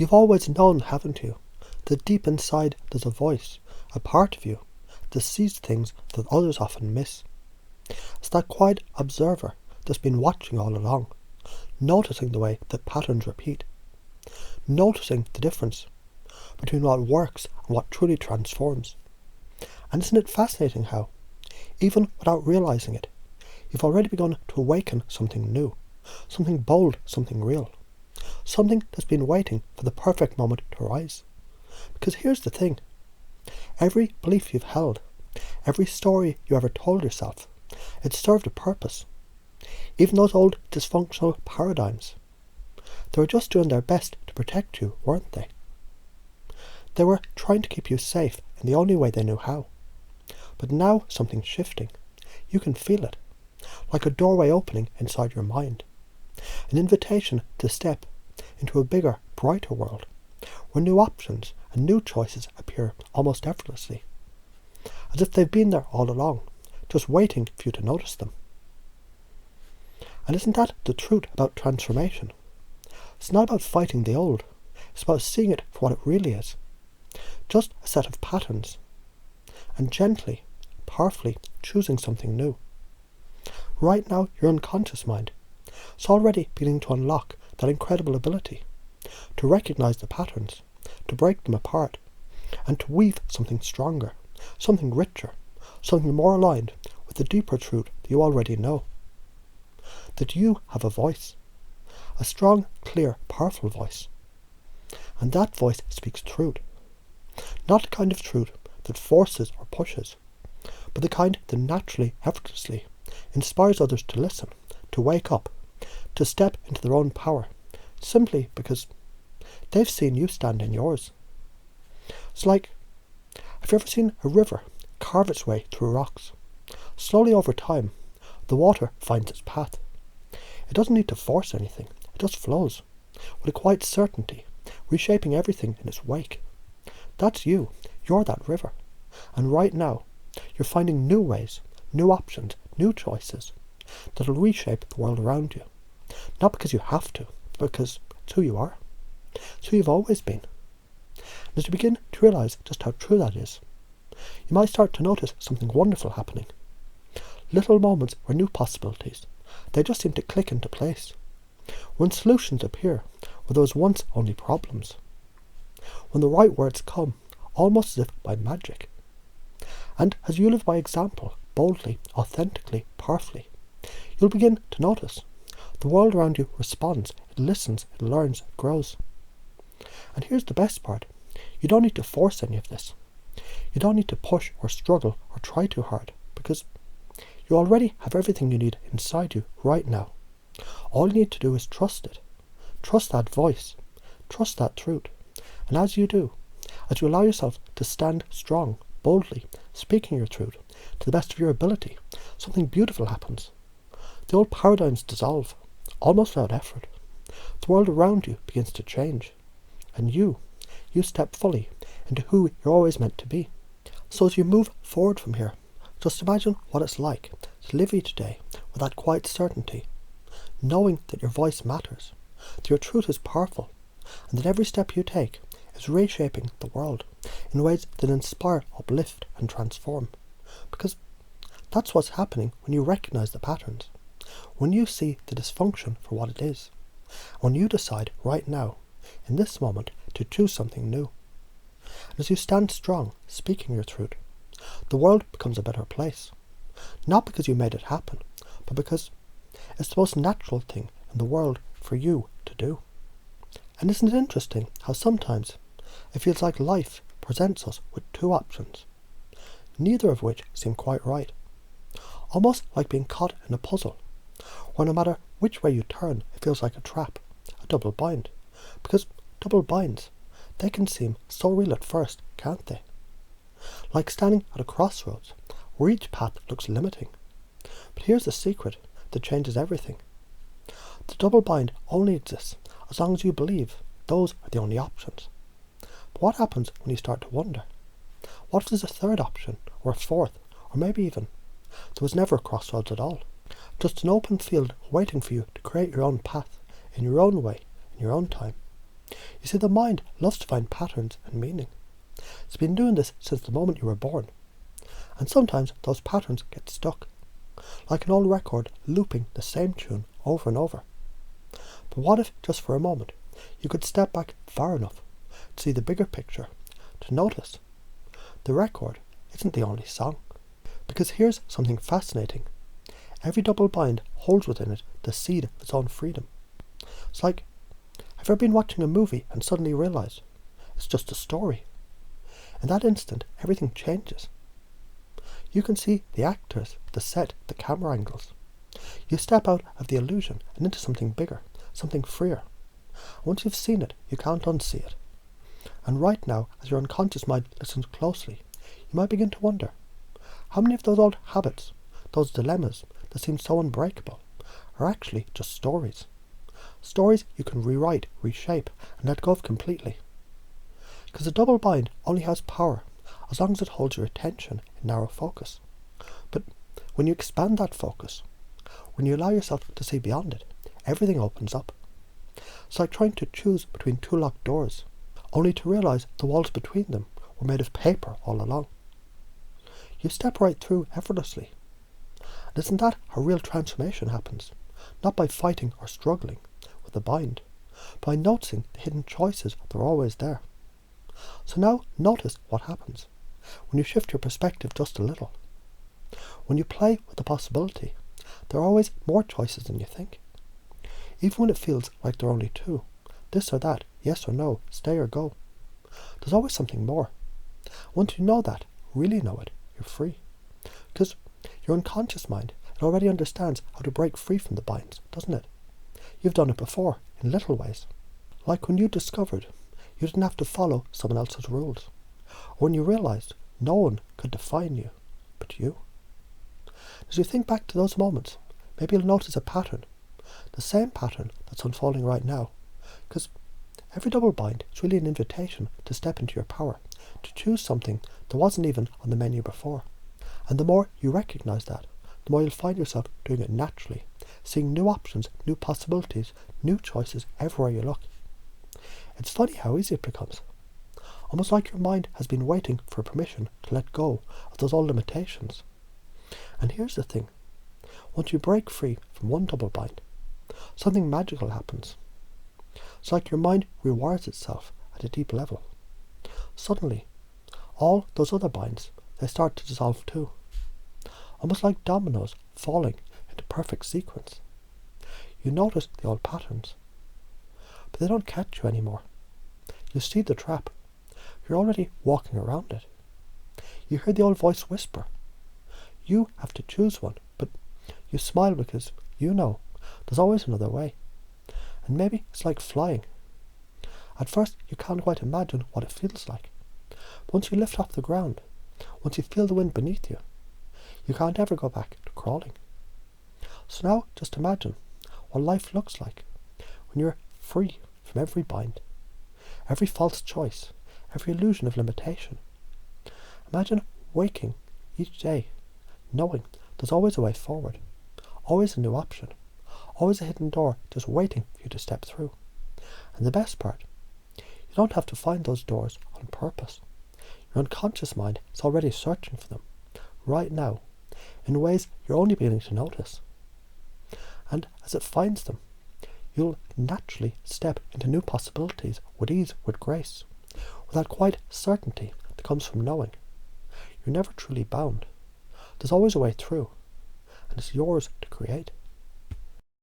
You've always known, haven't you, that deep inside there's a voice, a part of you, that sees things that others often miss. It's that quiet observer that's been watching all along, noticing the way that patterns repeat, noticing the difference between what works and what truly transforms. And isn't it fascinating how, even without realizing it, you've already begun to awaken something new, something bold, something real, something that's been waiting for the perfect moment to rise. Because here's the thing, every belief you've held, every story you ever told yourself, it served a purpose. Even those old dysfunctional paradigms, they were just doing their best to protect you, weren't they? They were trying to keep you safe in the only way they knew how. But now something's shifting. You can feel it, like a doorway opening inside your mind. An invitation to step into a bigger, brighter world, where new options and new choices appear almost effortlessly, as if they've been there all along, just waiting for you to notice them. And isn't that the truth about transformation? It's not about fighting the old, it's about seeing it for what it really is. Just a set of patterns, and gently, powerfully choosing something new. Right now, your unconscious mind is already beginning to unlock that incredible ability to recognize the patterns, to break them apart, and to weave something stronger, something richer, something more aligned with the deeper truth that you already know. That you have a voice, a strong, clear, powerful voice. And that voice speaks truth. Not the kind of truth that forces or pushes, but the kind that naturally, effortlessly inspires others to listen, to wake up, to step into their own power, simply because they've seen you stand in yours. It's like, have you ever seen a river carve its way through rocks? Slowly over time, the water finds its path. It doesn't need to force anything, it just flows, with a quiet certainty, reshaping everything in its wake. That's you, you're that river. And right now, you're finding new ways, new options, new choices that'll reshape the world around you. Not because you have to, but because it's who you are. It's who you've always been. And as you begin to realise just how true that is, you might start to notice something wonderful happening. Little moments where new possibilities, they just seem to click into place. When solutions appear where there was once only problems. When the right words come, almost as if by magic. And as you live by example, boldly, authentically, powerfully, you'll begin to notice. The world around you responds, it listens, it learns, it grows. And here's the best part. You don't need to force any of this. You don't need to push or struggle or try too hard, because you already have everything you need inside you right now. All you need to do is trust it. Trust that voice. Trust that truth. And as you do, as you allow yourself to stand strong, boldly, speaking your truth, to the best of your ability, something beautiful happens. The old paradigms dissolve, almost without effort. The world around you begins to change. And you step fully into who you're always meant to be. So as you move forward from here, just imagine what it's like to live each day with that quiet certainty, knowing that your voice matters, that your truth is powerful, and that every step you take is reshaping the world in ways that inspire, uplift, and transform. Because that's what's happening when you recognize the patterns, when you see the dysfunction for what it is, when you decide right now, in this moment, to choose something new. And as you stand strong, speaking your truth, the world becomes a better place. Not because you made it happen, but because it's the most natural thing in the world for you to do. And isn't it interesting how sometimes it feels like life presents us with two options, neither of which seem quite right. Almost like being caught in a puzzle, where no matter which way you turn, it feels like a trap, a double bind. Because double binds, they can seem so real at first, can't they? Like standing at a crossroads, where each path looks limiting. But here's the secret that changes everything. The double bind only exists as long as you believe those are the only options. But what happens when you start to wonder? What if there's a third option, or a fourth, or maybe even there was never a crossroads at all? Just an open field waiting for you to create your own path, in your own way, in your own time. You see, the mind loves to find patterns and meaning. It's been doing this since the moment you were born. And sometimes those patterns get stuck, like an old record looping the same tune over and over. But what if, just for a moment, you could step back far enough to see the bigger picture, to notice the record isn't the only song? Because here's something fascinating. Every double bind holds within it the seed of its own freedom. It's like, have you ever been watching a movie and suddenly realised it's just a story? In that instant, everything changes. You can see the actors, the set, the camera angles. You step out of the illusion and into something bigger, something freer. Once you've seen it, you can't unsee it. And right now, as your unconscious mind listens closely, you might begin to wonder, how many of those old habits, those dilemmas that seem so unbreakable, are actually just stories? Stories you can rewrite, reshape, and let go of completely. Because a double bind only has power as long as it holds your attention in narrow focus. But when you expand that focus, when you allow yourself to see beyond it, everything opens up. It's like trying to choose between two locked doors, only to realise the walls between them were made of paper all along. You step right through effortlessly. And isn't that how real transformation happens? Not by fighting or struggling with the bind, but by noticing the hidden choices that are always there. So now notice what happens when you shift your perspective just a little. When you play with the possibility, there are always more choices than you think. Even when it feels like there are only two, this or that, yes or no, stay or go, there's always something more. Once you know that, really know it, you're free. Because your unconscious mind, it already understands how to break free from the binds, doesn't it? You've done it before, in little ways. Like when you discovered you didn't have to follow someone else's rules. Or when you realised no one could define you, but you. As you think back to those moments, maybe you'll notice a pattern. The same pattern that's unfolding right now. Because every double bind is really an invitation to step into your power, to choose something that wasn't even on the menu before. And the more you recognise that, the more you'll find yourself doing it naturally, seeing new options, new possibilities, new choices everywhere you look. It's funny how easy it becomes. Almost like your mind has been waiting for permission to let go of those old limitations. And here's the thing. Once you break free from one double bind, something magical happens. It's like your mind rewires itself at a deep level. Suddenly, all those other binds, they start to dissolve too. Almost like dominoes falling into perfect sequence. You notice the old patterns, but they don't catch you anymore. You see the trap. You're already walking around it. You hear the old voice whisper. You have to choose one, but you smile because you know there's always another way. And maybe it's like flying. At first you can't quite imagine what it feels like. But once you lift off the ground, once you feel the wind beneath you, you can't ever go back to crawling. So now just imagine what life looks like when you're free from every bind, every false choice, every illusion of limitation. Imagine waking each day knowing there's always a way forward, always a new option, always a hidden door just waiting for you to step through. And the best part, you don't have to find those doors on purpose. Your unconscious mind is already searching for them, right now, in ways you're only beginning to notice. And as it finds them, you'll naturally step into new possibilities with ease, with grace, with that quiet certainty that comes from knowing. You're never truly bound. There's always a way through, and it's yours to create.